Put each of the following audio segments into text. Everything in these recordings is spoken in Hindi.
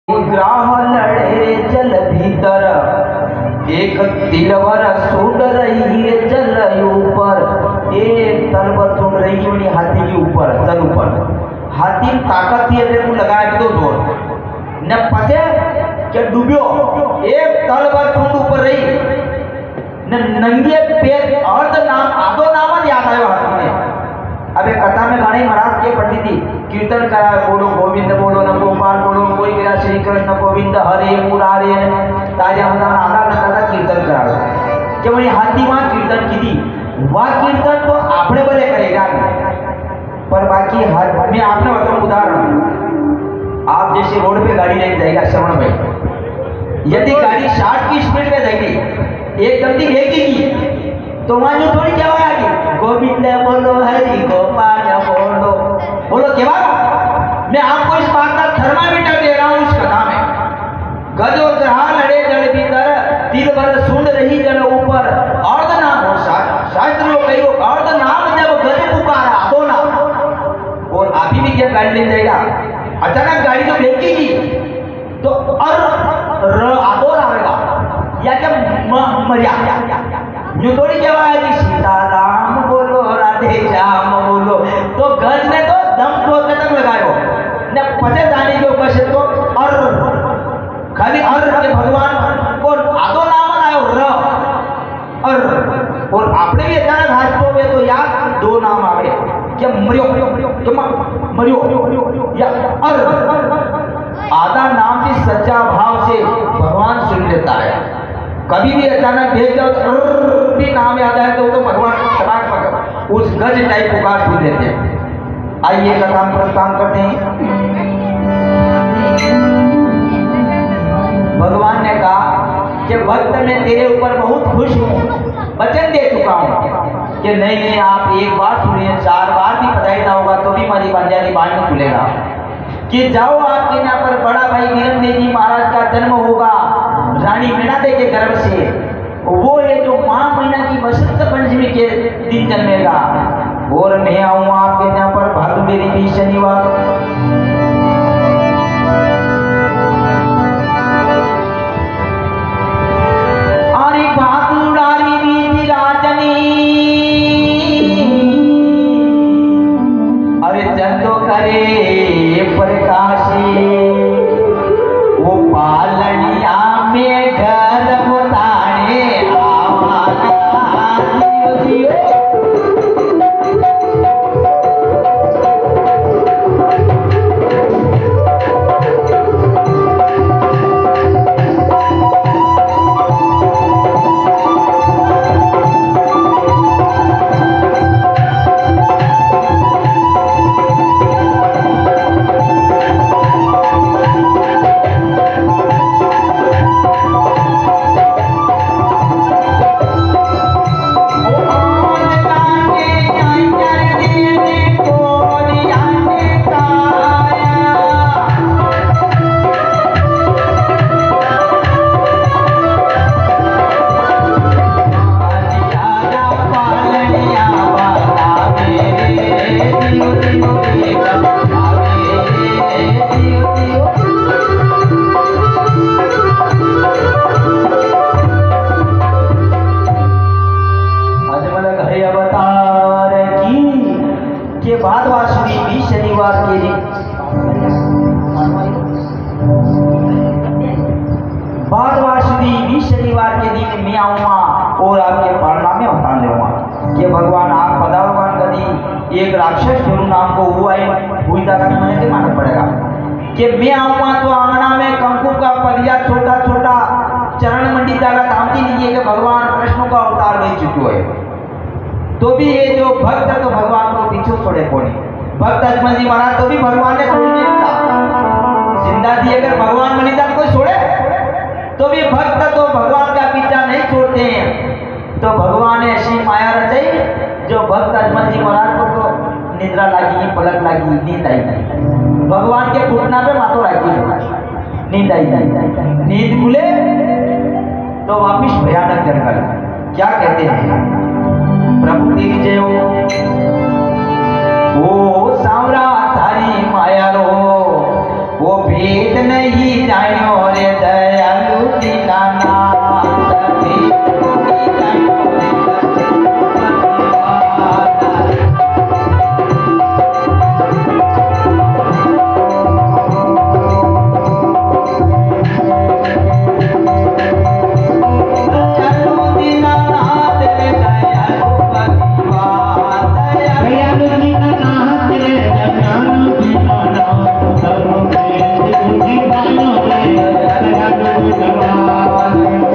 ग्राह लड़े जल भीतर, एक तिलवर सूंड रही है जल ऊपर। एक तलवर सूंड रही है हाथी के ऊपर, जल ऊपर। हाथी ताकत थी એટલે હું લગાવી દીધો જોર ને પછી કે ડૂબ્યો। એક તલવાર सूंड ऊपर रही ने नंगे पैर अर्ध नाम आदो नाम જ याद आयो हाथी ने। अबे कथा में घणी महाराज के पंडित थी कीर्तन करा, बोलो गोविंद बोलो न गोपाल बोलो, कोई करा श्री कृष्ण गोविंद हरे मुरारे ताजा मदान आधा घंटा का कीर्तन करा के वही हाथी वहां कीर्तन की थी। वह कीर्तन तो आपने भले करेगा पर बाकी हर मैं आपने बताऊं उदाहरण, आप जैसे रोड पे गाड़ी लेके जाएगा श्रवण भाई, यदि गाड़ी 60 की स्पीड में जाएगी एकदम दी भेगेगी तो वहां जो थोड़ी क्या होगी गोविंद बोलो हरि गोपाल बोलो बोलो क्या। मैं आपको इस बात का थर्मामीटर दे रहा हूं इस कथा में। गजो ग्रह लड़े जल भीतर, तिल वर सूंड रही जल ऊपर। अर्ध नाम हो शास्त्र लोग कही हो अर्ध नाम जब गज पुकारा दो नाम। और अभी भी क्या गाड़ी ले जाएगा अचानक गाड़ी तो भेगेगी तो आदो आएगा या क्या मरिया यूं थोड़ी क्या है सीताराम बोलो राधे श्याम बोलो। तो गज ने तो दम ठोकने तक लगायो ने पचे जाने के ऊपर से तो खाली के भगवान को आदो नाम आयो और आपने भी अचानक हाथ तो तो याद दो नाम आवे क्या मरियो या आधा नाम की सच्चा भाव से भगवान सुन लेता है। कभी भी अचानक देख जाओ तो भी नाम याद आए तो भगवान उस गज टाइप पुकार सुन लेते हैं। आइए कथा प्रस्थान करते हैं। भगवान ने कहा कि भक्त मैं तेरे ऊपर बहुत खुश हूँ, वचन दे चुका हूँ कि नहीं आप एक बार सुनिए, 4 बार भी बधाईदा होगा तो भी हमारी बंजारी बाण नहीं खुलेगा कि जाओ आपके यहाँ पर बड़ा भाई वीरम देव जी महाराज का जन्म होगा रानी मीना दे के गर्भ से। वो है जो माह महीना की वसंत पंचमी के दिन जन्मेगा। और मैं आऊँ आपके यहाँ पर भादुमेरी भी शनिवार। अरे भादुड़ारी बीज राजनी, अरे चंदो करे प्रकाशी, वो पालनिया में घर बताने शनिवार के दिन मैं आऊँगा और आपके पालना में बता लूँगा कि भगवान आप पदार्पण कदी एक राक्षस गुरु नाम को हुआ हुई तक मुझे मानना पड़ेगा कि मैं आऊँगा तो आंगना में कंकु का परिया छोटा छोटा चरण मंडी जाकर थामती लीजिए कि भगवान कृष्ण का अवतार ले चुके है। तो भी ये जो भक्त है तो भगवान को पीछे छोड़े कोनी। भक्त अजमल जी महाराज तो भी भगवान ने छोड़ नहीं दिया, जिंदा दिए अगर भगवान बनी जाए कोई छोड़े तो भी भक्त तो भगवान का पीछा नहीं छोड़ते हैं। तो भगवान ने ऐसी माया रचाई जो भक्त अजमल जी महाराज को तो निद्रा लगी, पलक लगी, नींद आई नहीं। भगवान के घुटना पे माथो रखी, नींद आई नहीं। नींद खुले तो वापिस भयानक जंगल। क्या कहते हैं प्रभु तेरी जय हो, ओ सांवरा थारी माया रो, वो भेद नहीं जानो रे दयालु दीनानाथ भेद नहीं जानो रे Hare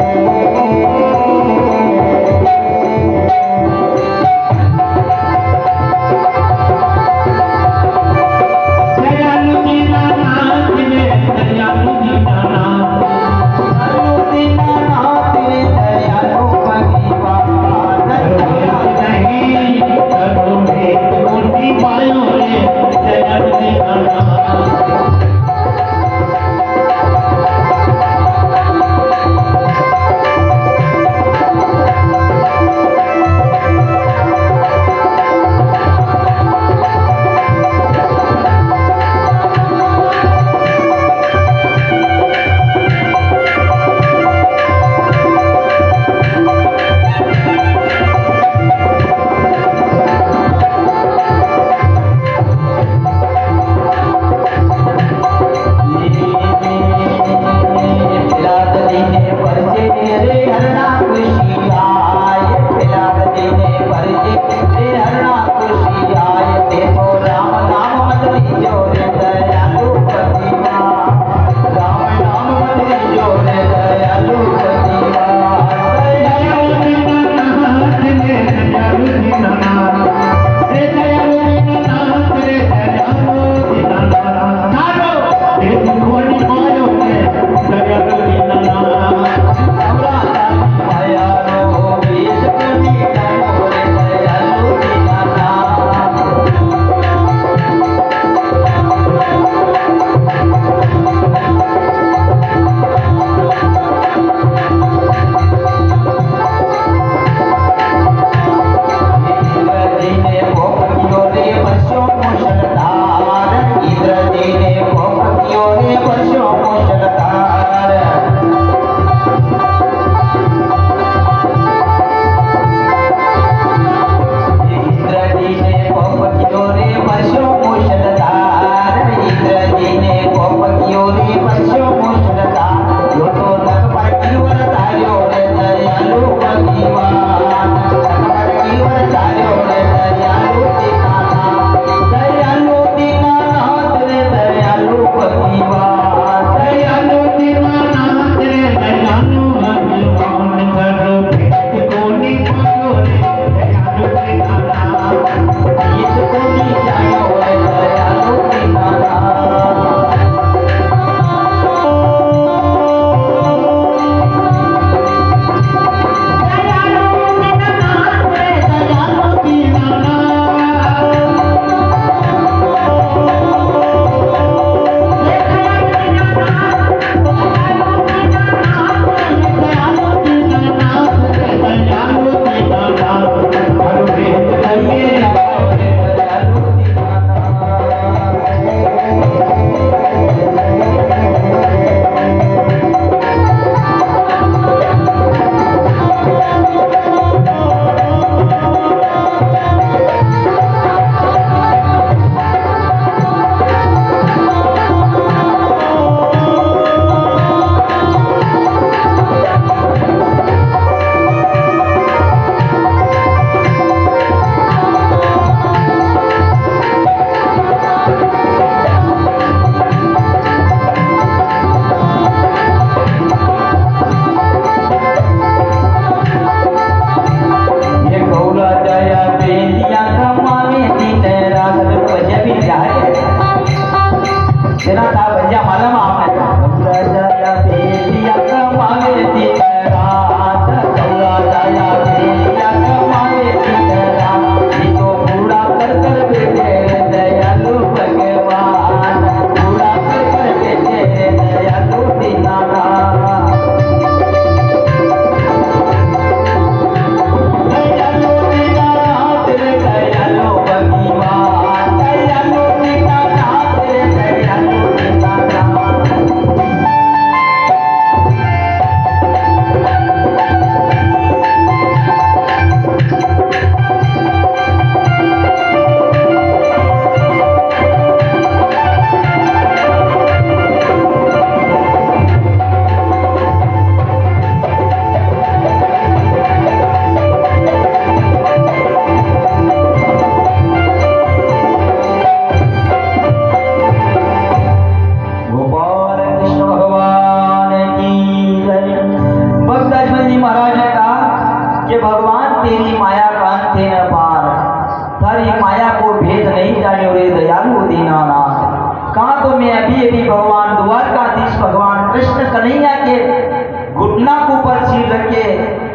नाक ऊपर सिर रखे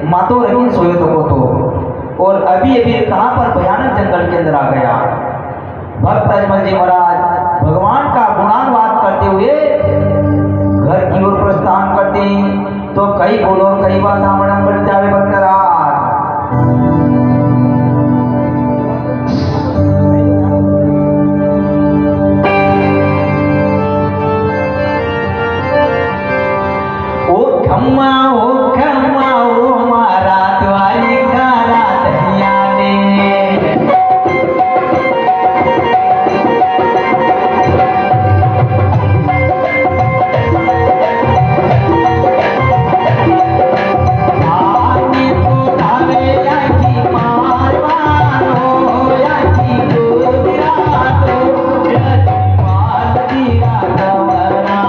मातो रखे सोए तो और अभी अभी कहां पर भयानक जंगल के अंदर आ गया। भक्त अजमल जी महाराज भगवान का गुणानुवाद करते हुए घर की ओर प्रस्थान करते हैं तो कई बोलो कई बात आमणम बन जावे भक्तराज। ओ खम्मा ओ मारा द्वारी खारा दहिया ने आनी तो धावे आखी मारवानो आखी गोदिरा तो जजमाल दिया कवरा।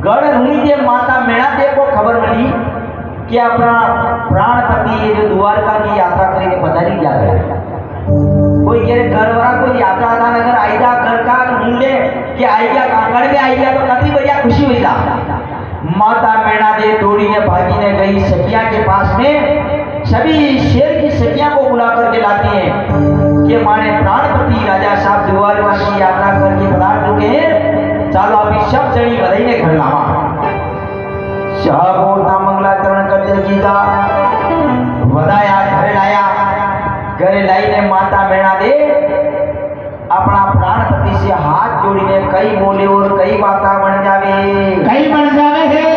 गढ़ रूनी जे माता मेणा देव को खबर मिली कि अपना प्राणपति ये जो द्वारका की यात्रा करके पता नहीं क्या करे। कोई कह रहे घर वाला कोई यात्रा था अगर आई जा घर का मूल्य कि आई गया कांगड़ में आई गया तो कभी बढ़िया खुशी हुई था। माता मेणा देव दौड़ी ने भागी ने गई सखिया के पास में, सभी शेर की सखिया को बुला करके लाती हैं कि हमारे प्राणपति राजा साहब द्वारका की यात्रा करके पधार चुके हैं, चलो अभी सब जड़ी बधाई ने घर लावा। शाहबोलता मंगलाचरण करते गीता बधाया घर लाया। घर लाई ने माता मेणा दे अपना प्राणपति से हाथ जोड़ीने कई बोले और कई बाता बन जावे, कई बन जावे है।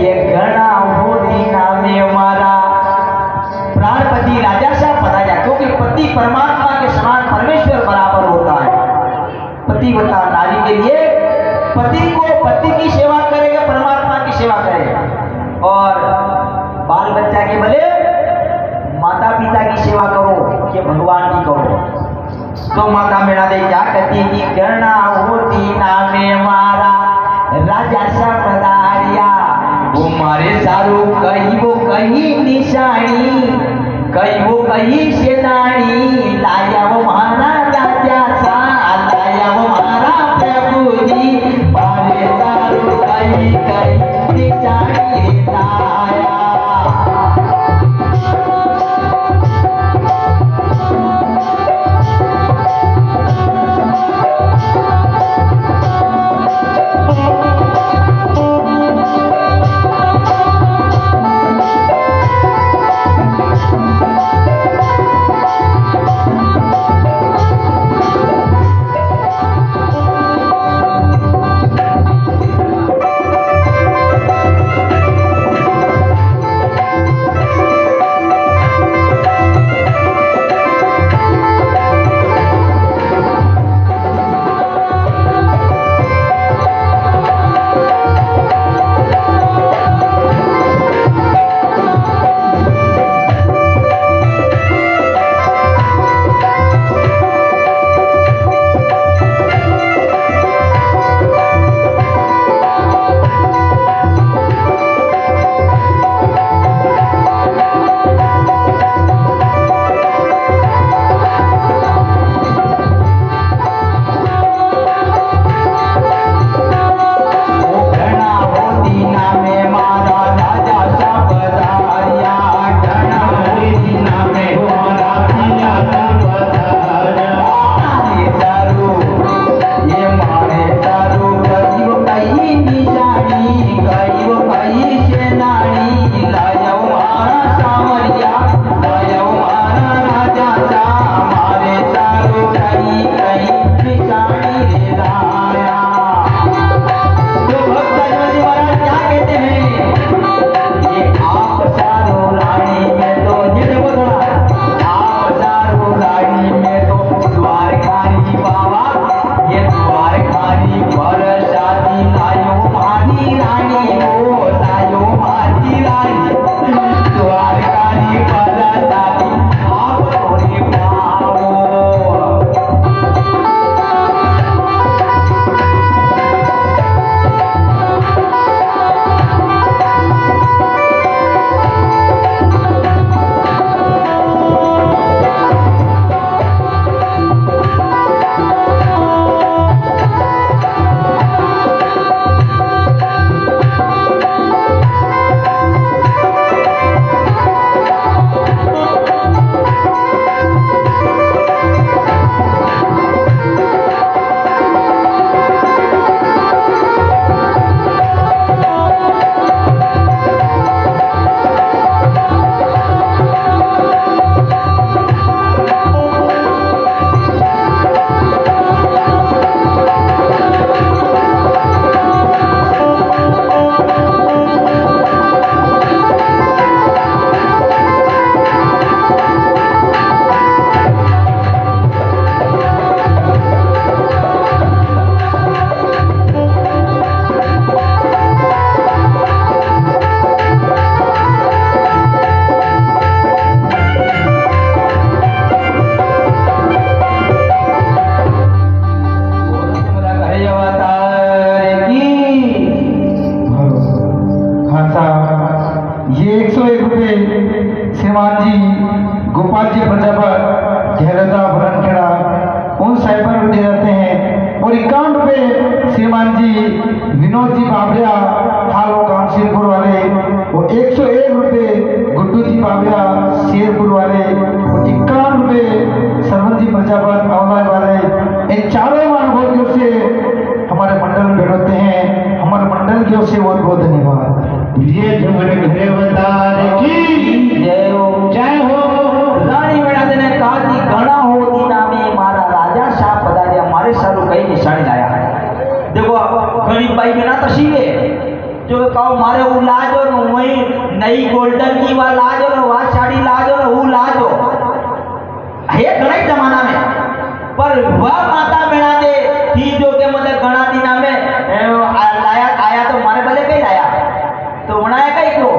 ये घना होती नामे हमारा प्राणपति राजा साहब पता जा, क्योंकि पति परमात्मा के समान परमेश्वर बराबर होता है। पतिव्रता नारी के लिए पति को पति की सेवा करेगा, परमात्मा की सेवा करेगा, और बाल बच्चा के भले माता पिता की सेवा करो कि भगवान की करो। तो माता मेणा दे क्या कहती है कि गणना होती नामे हमारा राजा साहब पधारिया, वो मारे सारू कहीं वो कहीं निशानी, कहीं वो कहीं सेनानी, लाया वो मारा राजा सा, लाया वो मारा प्रभु जी, मारे सारू कहीं कहीं निशानी लाया। और 51 रुपए श्रीमान जी विनोद जी बाबरिया हालो गांव शेरपुर वाले, और 101 रुपए गुड्डू जी बाबरिया शेरपुर वाले, और 51 रुपए सरवन जी प्रजापत अवलाय वाले। इन चारों महानुभावियों से हमारे मंडल में बैठते हैं, हमारे मंडल की ओर से बहुत बहुत धन्यवाद। ये झुमन घरे बता की जय हो। जय हो। रानी वीणादे ने कहा कि घना हो दीना में मारा राजा शाह पधारे हमारे सारू कई निशानी लाया। देखो गरीब भाई बिना तशीवे जो कहो मारे वो लाजो न वही नई गोल्डन की वा लाजो न वा साड़ी लाजो न वो लाजो है घना ही जमाना में। पर वह माता वीणादे थी जो के मतलब घना दीना में आया तो मारे भले कहीं लाया तो बनाया कहीं क्यों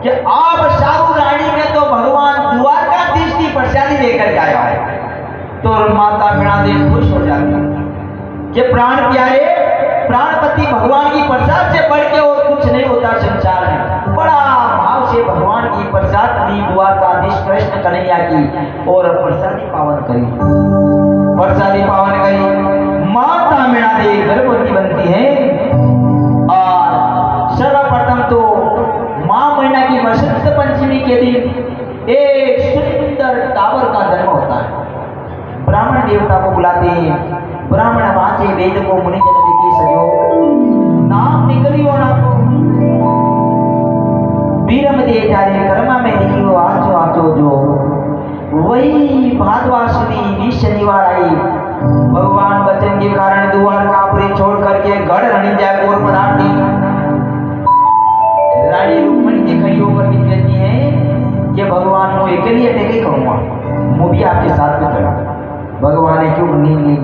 कि अब सारू रानी में तो भगवान द्वारकाधीश की प्रसादी लेकर के आया है। तो माता वीणादे खुश हो जाती कि प्राण प्यारे प्राणपति भगवान की प्रसाद से बढ़ के और कुछ नहीं होता संसार में। बड़ा भाव से भगवान की प्रसाद ली द्वारकाधीश कृष्ण कन्हैया की और प्रसादी पावन करी, प्रसादी पावन करी। माता वीणादे गर्भवती बनती है और सर्वप्रथम तो माँ महीना की वसंत पंचमी के दिन एक सुंदर टावर का जन्म होता है। ब्राह्मण देवता को बुलाते हैं, ब्राह्मण वाचे वेद को मुनि जन दिखे सजो, नाम निकलियो ना को बीरम दे जारे कर्मा में लिखियो आचो आचो जो। वही भादवासुदी 20 शनिवार आई, भगवान वचन के कारण द्वारकापुरी छोड़ करके गढ़ रणी जयपुर पधारती। रानी रुक्मणी जी खड़ी होकर के कहती है कि भगवान को अकेले अकेले करूँगा, मैं भी आपके साथ में चला। भगवान ने क्यों नहीं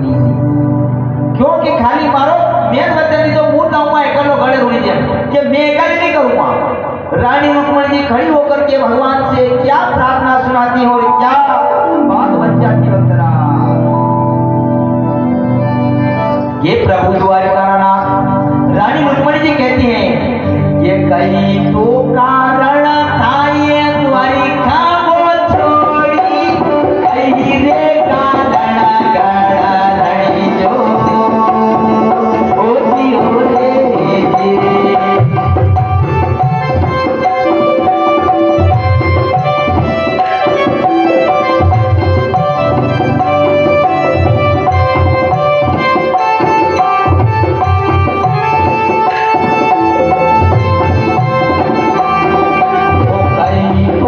क्योंकि खाली मारो मैं वचन दी तो मुंह लाऊंगा एकलो गड़े रोनी जब कि मैं अकेले नहीं करूँगा। रानी रुक्मणी जी खड़ी होकर के भगवान से क्या प्रार्थना सुनाती हो, क्या बात बन जाती भक्तरा। ये प्रभु द्वारकानाथ रानी रुक्मणी जी कहती हैं ये कहीं तो कारण था ये द्वारिका वो छोड़ी, कहीं रे कारण गढ़ जो होती हो रे। कहीं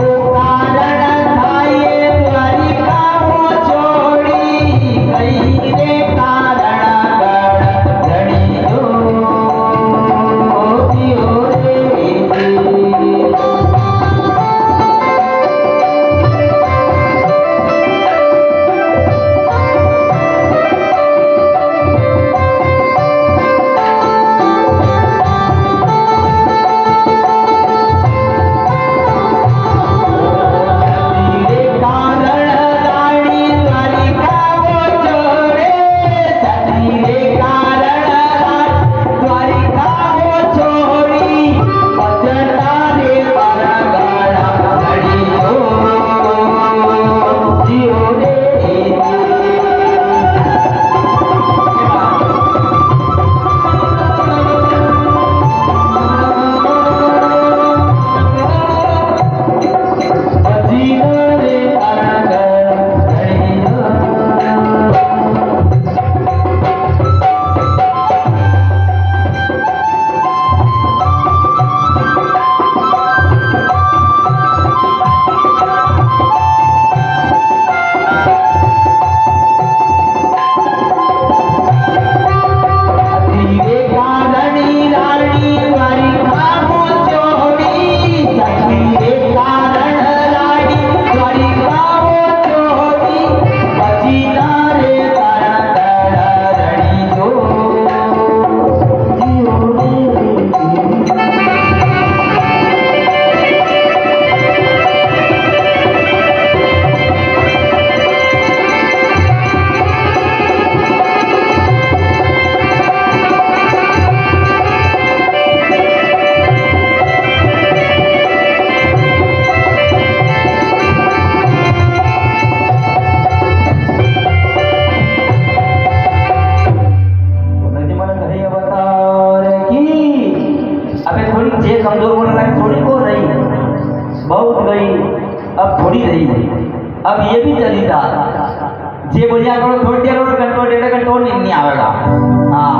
हाँ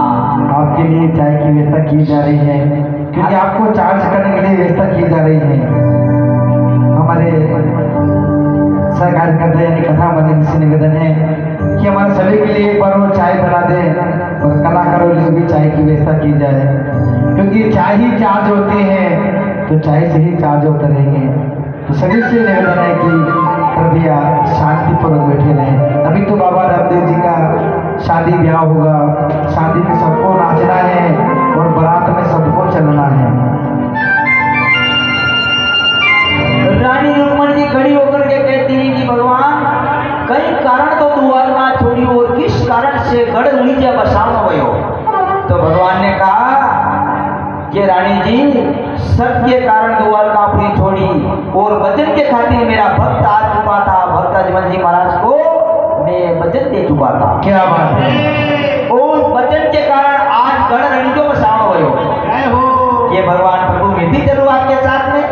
आपके लिए चाय की व्यवस्था की जा रही है, क्योंकि आपको चार्ज करने के लिए व्यवस्था की जा रही है। हमारे सहकार्यकर्ता यानी कथा मंडली से निवेदन है कि हमारे सभी के लिए एक बार वो चाय बना दें और कलाकारों के लिए भी चाय की व्यवस्था की जाए, क्योंकि चाय ही चार्ज होते हैं तो चाय से ही चार्ज होते रहेंगे। तो सभी से निवेदन है कि कृपया शांतिपूर्वक बैठे रहें। अभी तो बाबा रामदेव जी का शादी ब्याह होगा, शादी में सबको नाचना है और बारात में सबको चलना है। रानी रुक्मणी जी खड़ी होकर के कहती है कि भगवान कई कारण तो द्वारका छोड़ी और किस कारण से गढ़ नीचे बसाओ भयो। तो भगवान ने कहा कि रानी जी सत्य कारण द्वारकापुरी छोड़ी और वचन के खातिर मेरा भक्त आ चुका था, भक्त अजमल जी महाराज को मैं वचन दे चुका था। क्या बात है। उस वचन के कारण आज गढ़ रणिजो बसाओ भयो। ये भगवान प्रभु मैं भी चलूँ आपके साथ में,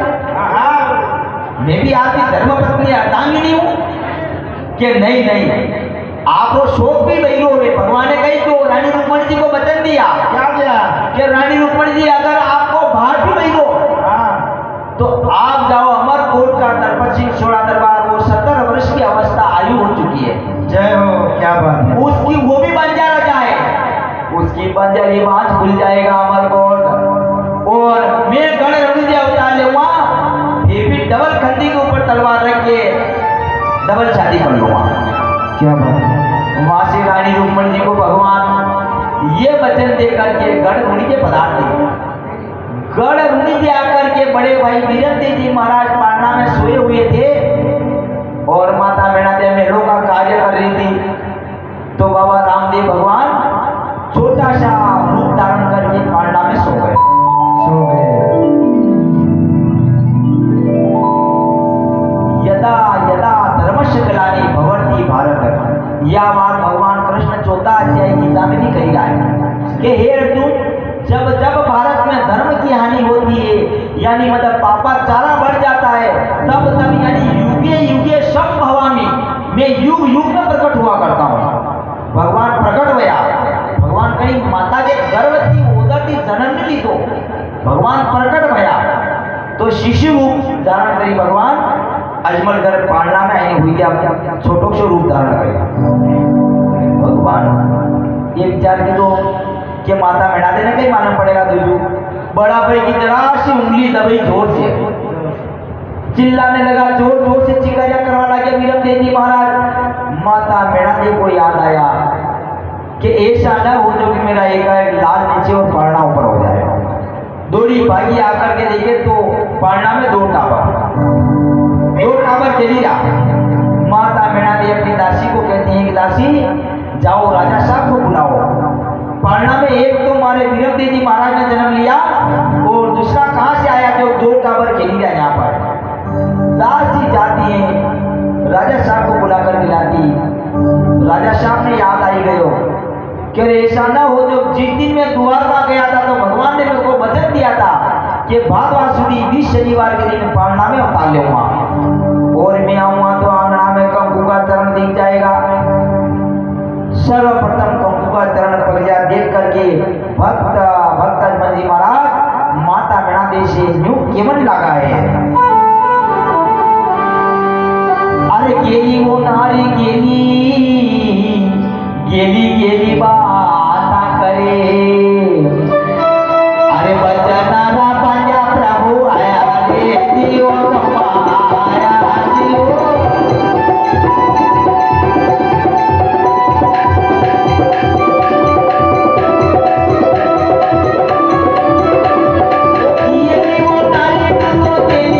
मैं भी आपकी धर्मपत्नी अर्धांगिनी हूँ कि नहीं नहीं आपको शोक भी वही हो। भगवान ने कही तो रानी रुक्मणी जी को वचन दिया, क्या दिया कि रानी रुक्मणी जी अगर आपको भाट भी वही हो तो आप जाओ अमरकोट का दरबार सिंह छोड़ा दरबार, वो 70 वर्ष की अवस्था आयु हो चुकी है। जय हो। क्या बात है। उसकी वो भी बंजारा जाए, उसकी बंजारी बात भूल जाएगा अमरकोट, और मैं गण रणुजय अवतार लूंगा, फिर भी डबल खंडी के ऊपर तलवार रख के डबल शादी कर लूंगा। क्या बात है। वहां से रानी रुक्मणी जी को भगवान ये वचन देकर के गढ़ रणुजय पधारते। गढ़ रणुजय आकर के बड़े भाई वीरेंद्र जी महाराज पाटना में सोए हुए थे और माता मीणा देवी मेलों का कार्य कर रही थी। तो बाबा रामदेव भगवान छोटा सा रूप धारण करके पाटना में सो गए। यदा यदा धर्मस्य ग्लानि भवति भारत, यह बात भगवान कृष्ण 14 अध्याय गीता में भी कही है कि हे अर्जुन जब जब भारत में धर्म की हानि होती है, यानी मतलब पापाचारा बढ़ जाता है, तब तब यानी युगे युगे संभवामि, मैं युग युग में प्रकट हुआ करता हूँ। भगवान प्रकट हुआ, भगवान कहीं माता के गर्भ थी उधर थी जन्म ली तो भगवान प्रकट भया, तो शिशु रूप धारण करी भगवान अजमलगढ़ पांडा में आईने हुई क्या छोटो से रूप धारण करेगा। भगवान ये विचार की तो कि माता मीणा देने कहीं मालूम पड़ेगा तुझू, बड़ा भाई की जरा सी उंगली दबाई जोर से, चिल्लाने लगा, जोर जोर से चिकारिया करवा लगे वीरमदेव जी महाराज। माता मीणा देवी को याद आया कि ऐसा न हो जो कि मेरा एक लाल नीचे और पारना ऊपर हो जाए। दौड़ी भागी आकर के देखे तो पारना में 2 टावर चली रहा। माता मीणा देवी अपनी दासी को कहती है कि दासी जाओ राजा साहब को बुलाओ। पारना में एक तो हमारे वीरमदेव जी महाराज ने जन्म लिया और दूसरा कहाँ से आया जो 2 टावर खेली रहा यहाँ पर। दासी जाती है राजा साहब को बुलाकर मिलाती। राजा साहब ने याद आई गयो कि ऐसा ना हो जो जिस दिन मैं द्वारका गया था तो भगवान ने मेरे को वचन दिया था कि भादवासुदी 20 शनिवार के दिन पारना में उतार लूंगा और मैं आऊंगा तो आंगना में कंकु का चरण दिख जाएगा। सर्वप्रथम कंकु का चरण प्रज्ञा देख करके भक्त अजमल जी महाराज माता मीणा देवी से न्यू केवल लगा है। अरे गेली वो नारी गेली गेली बात करे, अरे बचनारा पंजा प्रभु आया रे दियो आया दियो। ये वो नारी तो तेरी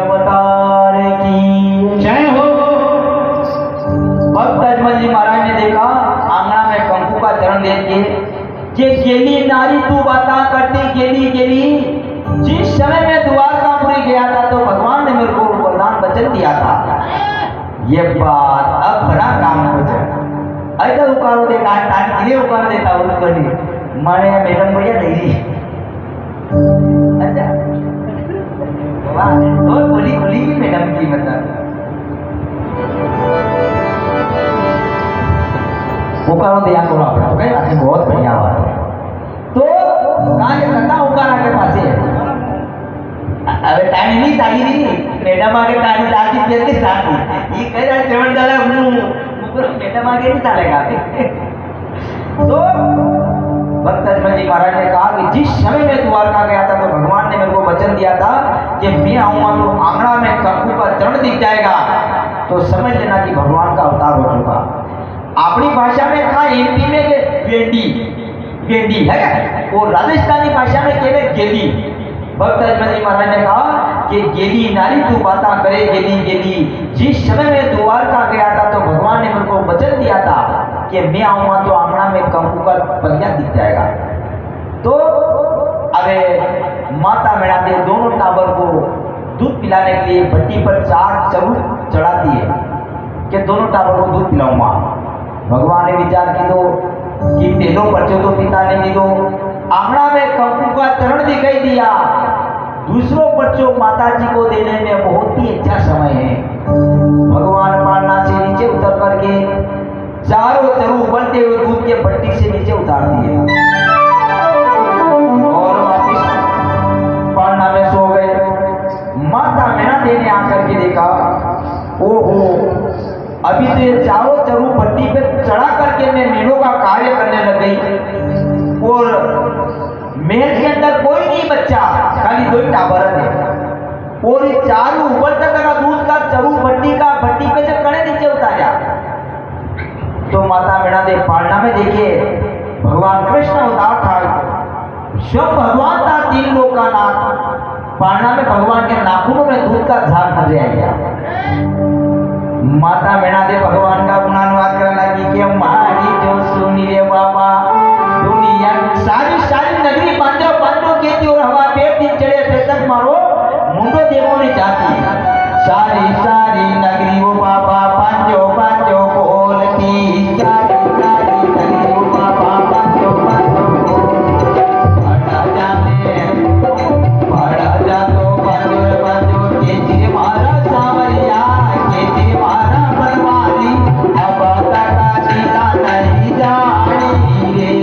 अवतार की जय हो। भक्त अजमल जी महाराज ने देखा आंगना में कंकु का चरण देख के कि गेली नारी तू बाता करती गेली गेली। जिस समय मैं द्वारकापुरी गया था तो भगवान ने मेरे को वरदान वचन दिया था। ये बात अब बड़ा काम हो जाए। ऐसा उकारो देखा टाइम के लिए उकार देता हूँ कभी माने मैडम भैया नहीं। अच्छा वाह और बोली बोली मैडम की मतलब उकारो दिया को अपना कई बात बहुत बढ़िया बात है। तो कहाँ ये कथा उकारा के पास है। अबे टाइम नहीं ताली नहीं मैडम आगे टाइम ताली फिर के साथ ये कह रहा चमन डाला मैडम आगे नहीं चलेगा। तो भक्त अजमल जी महाराज ने कहा कि जिस समय मैं द्वारका गया था तो भगवान ने मेरे को वचन दिया था कि मैं आऊंगा तो आंगना में कंकु का चरण दिख जाएगा तो समझ लेना कि भगवान का अवतार हो चुका। अपनी भाषा में कहा एमपी में गेंडी गेंडी है क्या? वो राजस्थानी भाषा में केवल गेली। भक्त अजमल जी महाराज ने कहा कि गेली नारी तू बाता करे गेली गेली। जिस समय मैं द्वारका गया था तो भगवान ने मेरे को वचन दिया था कि मैं आऊंगा तो आंगना में कंकु का पहिया दिख जाएगा। तो अबे माता मेरा दे दोनों टाबर को दूध पिलाने के लिए भट्टी पर 4 चबूत चढ़ाती है कि दोनों टाबर को दूध पिलाऊंगा। भगवान ने विचार की दो कि पहलो बच्चों तो पिता ने दी दो आंगना में कंकु का चरण दिखाई दिया। दूसरों बच्चों माता जी को देने में बहुत ही अच्छा समय है। भगवान पालना से नीचे उतर करके चारों तरफ उबलते हुए दूध के भट्टी से नीचे उतार दिए और वापिस पालना में सो गए। माता मैना देने आकर के देखा ओहो अभी तो ये चारों तरफ भट्टी पे चढ़ा करके मैं मेलों का कार्य करने लग गई और महल के अंदर कोई नहीं बच्चा खाली 2 टाबर है और ये चारों उबलता था दूध का चरू भट्टी पे से कड़े नीचे उतारा। तो माता मेना देव पालना में देखिए भगवान कृष्ण अवतार था स्वयं भगवान था 3 लोक का नाथ। पालना में भगवान के नाखूनों में दूध का झाग नजर आएगा। माता मेना देव भगवान का गुणानुवाद करने लगी कि हमारी जो सुनी रे बाबा दुनिया सारी नगरी बांधो कहती और हवा पेट दिन चढ़े थे तक मारो मुंडो देखो नहीं चाहती। सारी नगरी वो बाबा बांधो बोलती सारी नगरी वो बाबा बांधो पड़ा जा तो बांधो के मारा सावरिया के मारा बनवाली अब तका सीता नहीं जानी रे।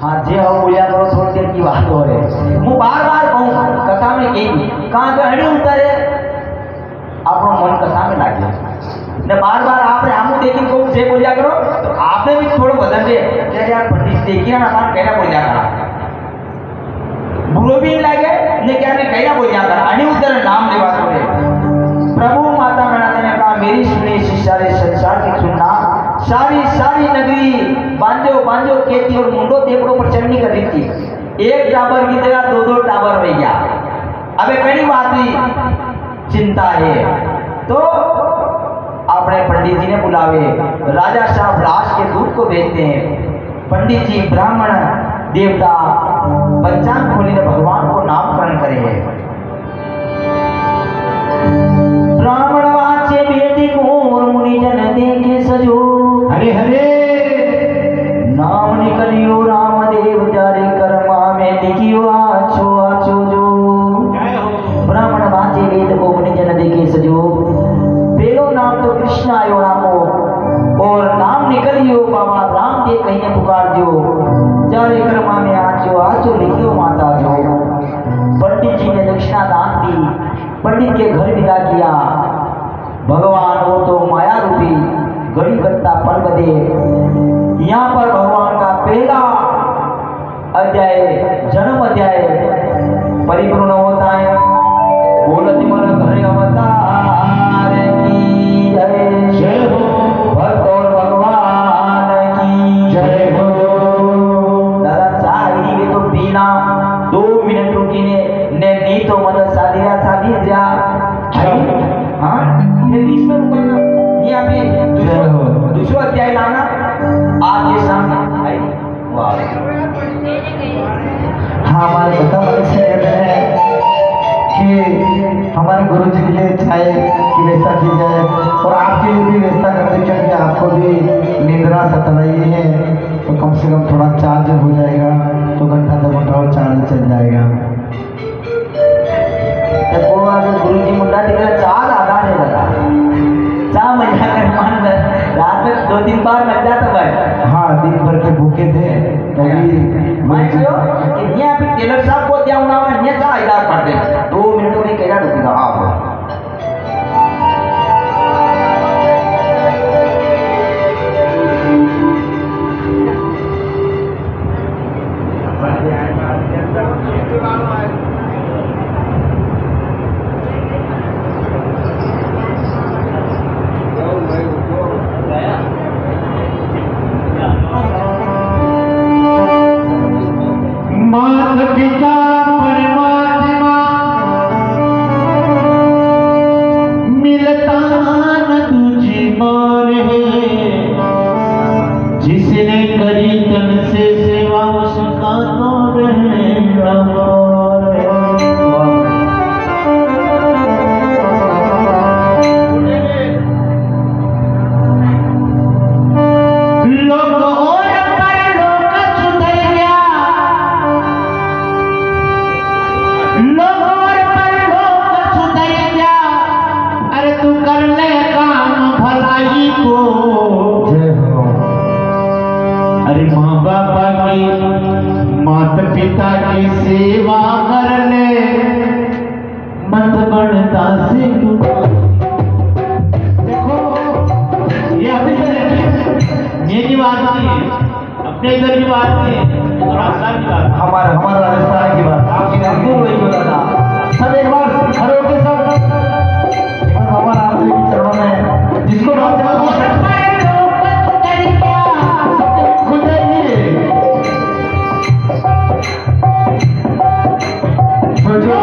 हाँ जे हम बोलिया करो थोड़ी देर की बात हो रही मैं बार बार कहूँ कथा में कही कहाँ पे हड़ी उतारे आपको मन कथा में लागे ने बार बार आपने हमू देखी कहूँ जे बोलिया करो तो आपने भी थोड़ा बदल दे अरे यार पंडित देखिए ना हमारा कहना बोलिया करा बुरो भी नहीं लागे ने क्या ने कहना बोलिया करा हड़ी उतारे नाम लेवा करे प्रभु माता मैंने ने कहा मेरी सुनी सारे संसार की सुनना सारी सारी नगरी बांजो बांजो खेती और मुंडो देवड़ों पर चढ़नी कर रही थी एक टावर की जगह दो दो टावर हो गया अबे कई बात ही चिंता है तो अपने पंडित जी ने बुलावे राजा साहब लाश के दूध को भेजते हैं पंडित जी ब्राह्मण देवता पंचांग खोलिने भगवान को नामकरण करे हैं ब्राह्मण वाचे वेदिक और मुनिजन देखे सजो हरे हरे नाम निकलियो रामदेव जारे कर्मा में लिखियो आछो आछो जो ब्राह्मण वाचे वेद को मुनिजन देखे सजो पहलो नाम तो कृष्ण आयो नामो और नाम निकलियो बाबा राम दे कहीं पुकार दियो जारे कर्मा में आछो आछो लिखियो माता जो पंडित जी ने दक्षिणा दान दी पंडित के घर विदा किया भगवान वो तो माया रूपी गड़ी गत्ता पल बदे यहाँ पर भगवान का पहला अध्याय जन्म अध्याय परिपूर्ण होता है बोलत मन घर अवतार की जय हो भक्त और भगवान की जय हो दादा चाहिए तो बिना 2 मिनट रुकीने ने नी तो मदद साधी जा हाँ ये बीच में रुकना यहाँ पे दूसरा अध्याय लाना आपके सामने आई वाह हाँ हमारे बता से कहते हैं कि हमारे गुरु जी के लिए चाय की व्यवस्था की जाए और आपके लिए भी व्यवस्था करते क्योंकि आपको भी निंद्रा सता रही है तो कम से कम थोड़ा चार्ज हो जाएगा तो घंटा 2 घंटा और चार्ज चल जाएगा गुरु जी मुंडा दिखा चार आधा नहीं लगा चार मजा कर मान रात में 2-3 बार लग जाता भाई हाँ दिन भर के भूखे थे तभी मैं क्यों यहाँ पे टेलर साहब को दिया हुआ है ये चार इधर पड़ते 2 मिनट में कैसा रुकेगा आप मात पिता परमात्मा मिलता न तुझी मान है जिसने करी तन से सेवा उसका तो रहेगा लोग और परलोक सुधर गया लोग और परलोक सुधर गया अरे तू कर ले काम भलाई को जय हो अरे माँ बापा की माता पिता की सेवा कर ले मत बढ़ता से देखो ये मेरी बात नहीं है अपने इधर की बात नहीं है तो राजस्थान की बात हमारा राजस्थान की बात आपकी नहीं वही बोला था सब एक बार खड़े होके सब बाबा रामदेव के चरणों में जिसको राजा खुद जाइए सोचो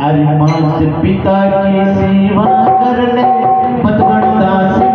अरे माता पिता की सेवा कर ले मत बढ़ता से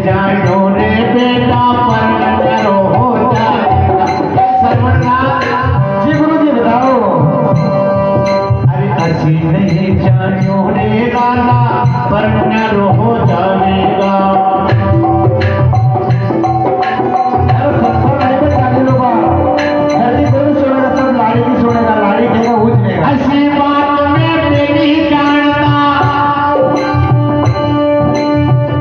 जानो रे बेटा पर हो जाएगा सर्वनाश। जी गुरुजी बताओ। अरे असी नहीं जानो रे लाला पर हो जाएगा। अरे सत्संग नहीं पे चाली लोग धरती को नहीं छोड़ेगा, सब लाड़ी की छोड़ेगा, लाड़ी देगा ऊँच देगा। ऐसी बात में तेरी जानता,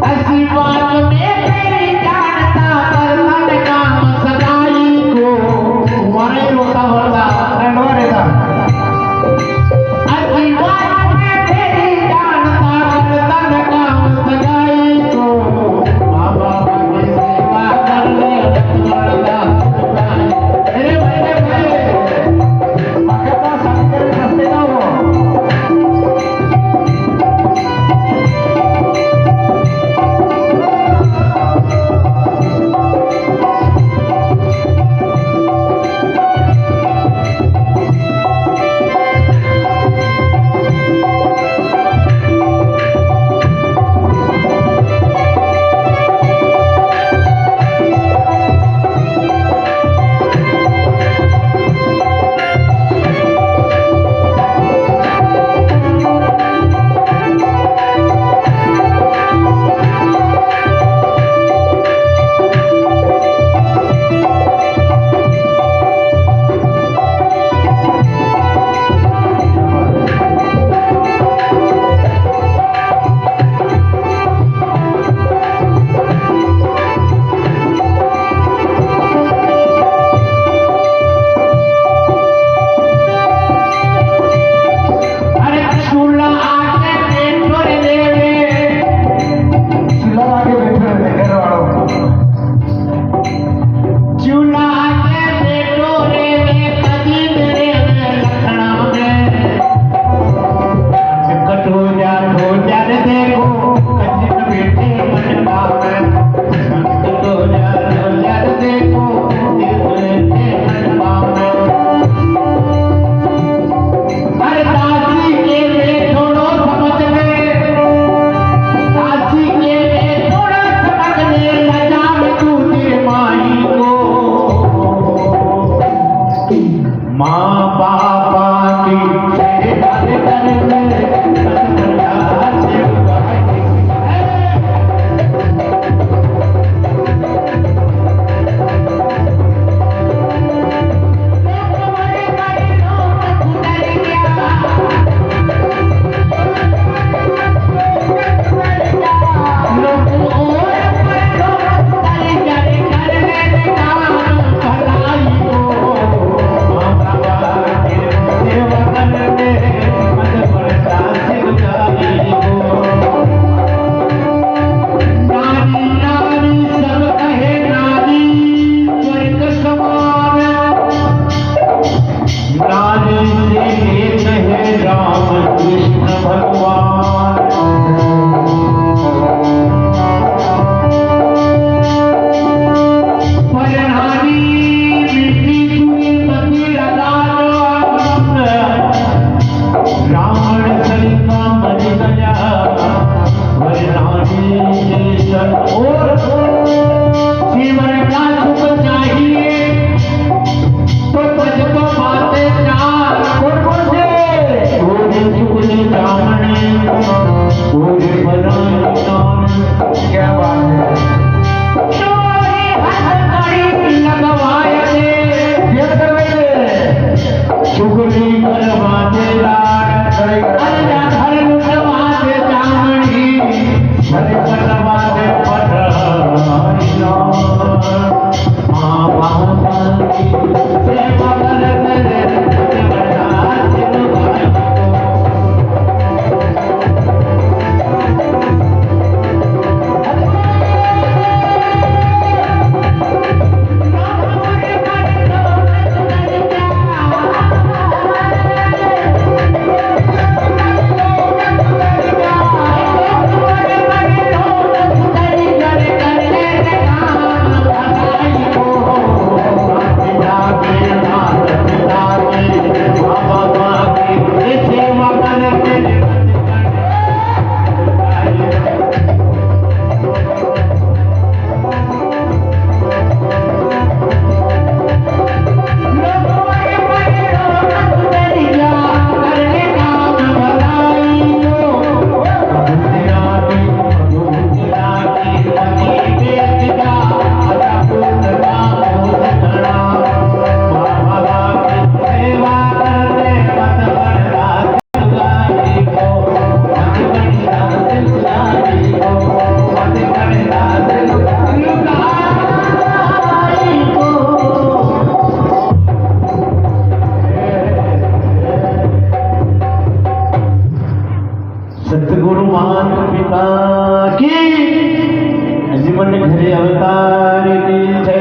ऐसी बात में तेरी जानता पर मन काम सगाई को तुम्हारे रोता होता रंडवा रहता। ऐसी बात में तेरी जानता पर मन काम सगाई को माँ बाप की सेवा कर ले अरे भाई अकेला साथी के रास्ते ना हो। अरे चूल्हा आके पेट देवे चूल्हा आके बैठे रहते घर वालों। चूल्हा आके पेट देवे कदी मेरे लखना में कटो जा रे देखो कदी बेटे मनवा में कटो जा रे देखो बेटे मनवा में। अरे दासी के में थोड़ो समझ ले, दासी के में थोड़ा समझ ले लजा में तू तेरे माई को माँ बापा की सेवा कर अरे જીવન ઘરે અવતાર કી છે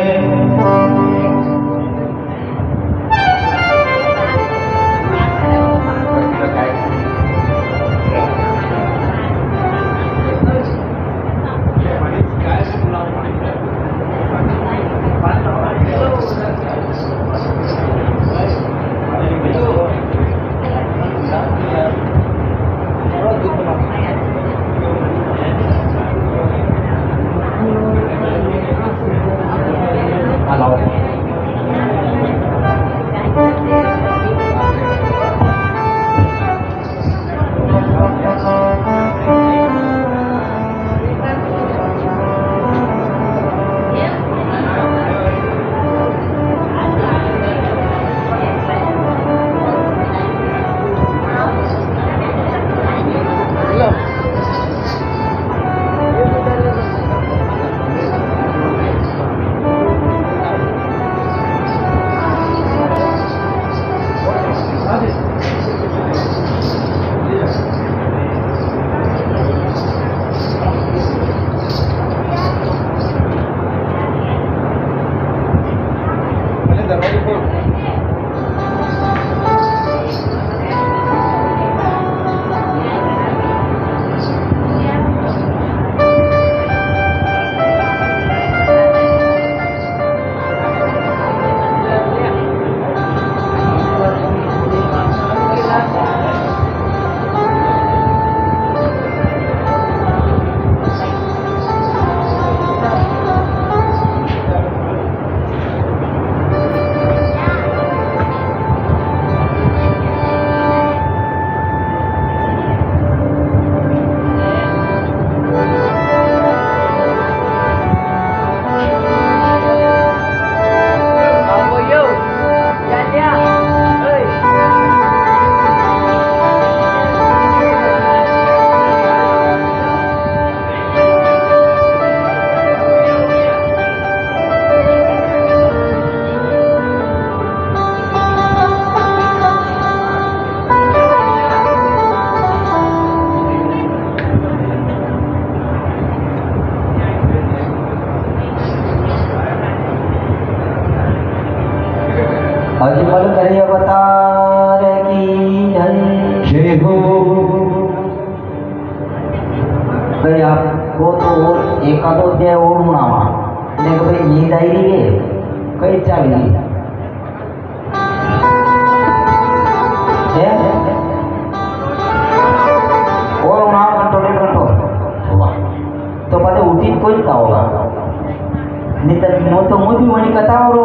अजमल करे अवतार की जय हो। भाई आपको तो और एकादो अध्याय और सुनावा ने भाई नींद आई रही है कई चल रही है और वहाँ घंटो तो पता उठी कोई का होगा नहीं तो मुझे वही कथा और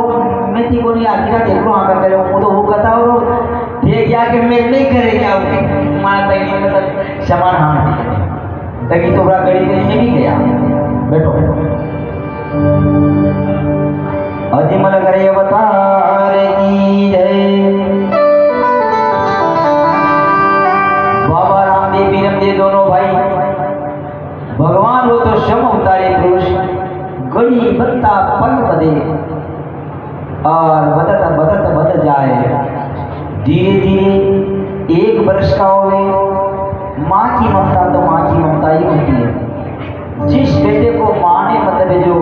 मैं थी बोली आखिर देख लो आकर करे वो तो वो कथा और ये क्या कि मैं नहीं करे क्या मार तक मतलब समान हाँ तभी तो बड़ा गड़ी में भी गया बैठो अजमल करे अवतार की जय। बाबा रामदेव बीरमदेव दोनों भाई भगवान हो तो शम अवतारे पुरुष गड़ी बत्ता पल बदे और बदत जाए धीरे धीरे एक वर्ष का होवे। माँ की ममता तो माँ की ममता ही होती है। जिस बेटे को माँ ने मतलब जो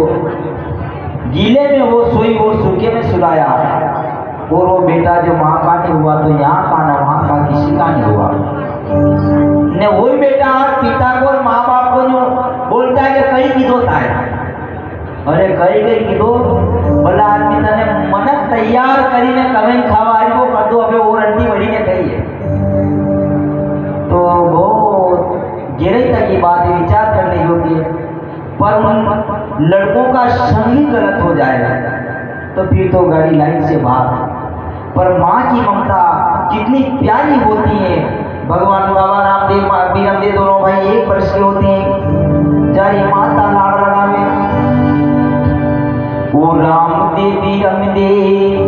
गीले में वो सोई वो सूखे में सुलाया और वो बेटा जो माँ का नहीं हुआ तो यहाँ का ना वहाँ का किसी का नहीं हुआ ने वही बेटा पिता को और माँ बाप को जो बोलता है कि कहीं की दोता है अरे कई कीधो भला आदमी तने मनक तैयार करीने कमेन खावा आरियो कर दो अबे और अंडी बड़ीने कही है तो वो गहराई तक की बात है विचार करने योग्य। पर उन लड़कों का संग ही गलत हो जाएगा तो फिर तो गाड़ी लाइन से बाहर। पर माँ की ममता कितनी प्यारी होती है। भगवान बाबा रामदेव बीरमदेव दोनों भाई एक वर्ष के होते हैं। जारी माता लाड़ लगावे ओ रामदेव बीरमदेव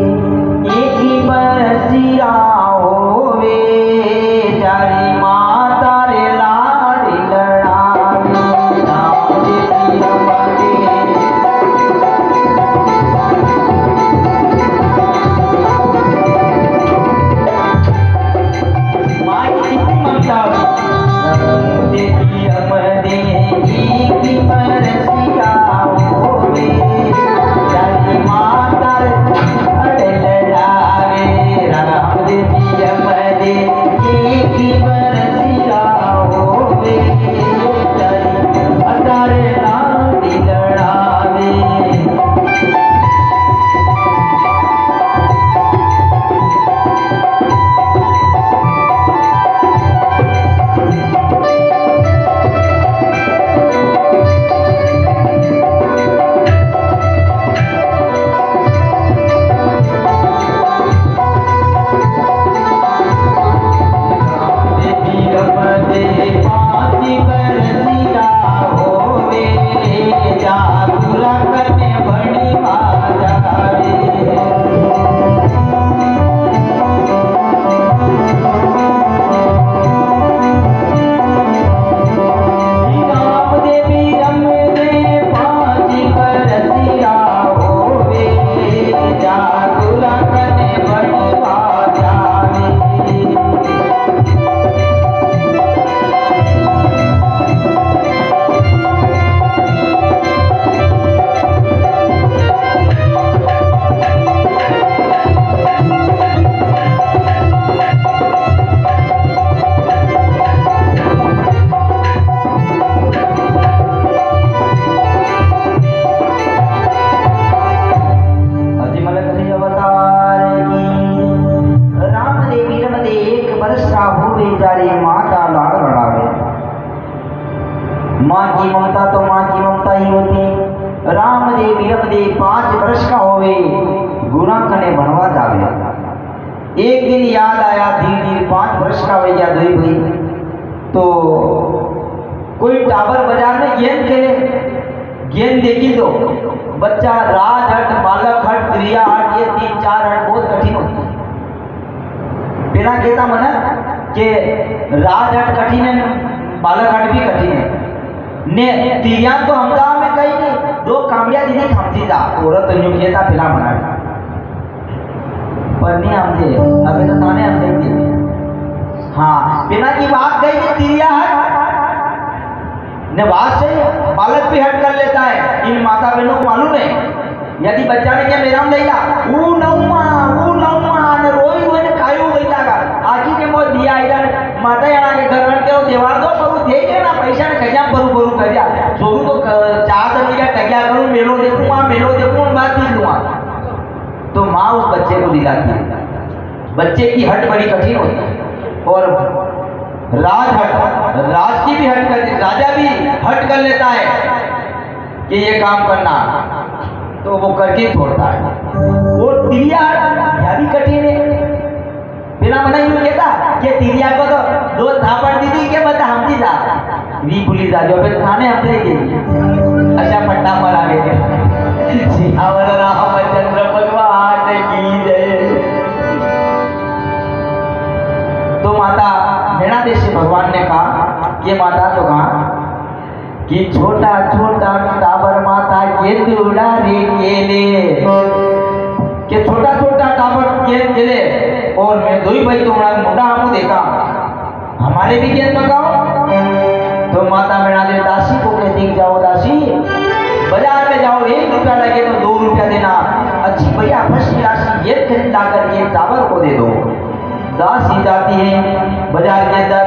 एक ही बरसिया होवे जारी माता रे लाड़ी लड़ावे रामदेव बीरमदेव माई कितनी ममता रामदेव बीरमदेव एक ही तो माँ की ममता ही होती। राम दे विरम दे 5 वर्ष का होवे, गुना कने बनवा जावे। एक दिन याद आया, धीरे 5 वर्ष का हो गया दुई भाई, तो कोई टावर बाजार में गेंद खेले, गेंद देखी तो बच्चा राज हट, बालक हट, क्रिया हट, ये 3-4 हट बहुत कठिन होती है। बिना कहता मना कि राज हट कठिन है, बालक हट भी कठिन है। ने तिरिया तो हम गाँव में कही नहीं, 2 कामड़िया दीदी थमती जा औरत तो यूं कहता फिला मना पर नहीं हमसे अभी तो थाने हम देंगे। हाँ बिना की बात कही कि तिरिया हट ने बात से बालक भी हट कर लेता है। इन माता बहनों को मालूम है, यदि बच्चा ने क्या मेरा लैला ऊ नौमा ने रोई ने कायू लैला का आखी के मोर दिया इधर माता याना के घर रन के देवार दो बरू दे के ना पैसा ने कजा बरू कजा सोरू तो 4 दिन का टग्या करूं, मेलो देखूं बात ही लूंगा। तो माँ उस बच्चे को दिलाती है। बच्चे की हट बड़ी कठिन होती है और राज की भी हट कर, राजा भी हट कर लेता है कि ये काम करना, तो वो करके छोड़ता है। वो तिरिया यह भी कठिन है। बिना मना यूं कहता कि तिरिया को तो 2 थापड़ दीदी के बता हम दी जा वी पुलिस जा जो फिर थाने हम ले गए। अच्छा पट्टा पर आ गए। सियावर रामचंद्र भगवान की जय। तो माता मेरा देश भगवान ने कहा, ये माता तो कहा कि छोटा छोटा टावर माता के दूड़ा रे केले, कि छोटा छोटा टावर गेंद खेले और मैं 2 भाई तो मुंडा हमू देखा, हमारे भी गेंद लगाओ। तो माता मेरा दे दासी को कहती जाओ दासी बाजार में जाओ, 1 रुपया लगे तो 2 रुपया देना, अच्छी भैया फर्स्ट क्लास की गेंद खरीद ला कर टावर को दे दो। दासी जाती है बाजार के अंदर,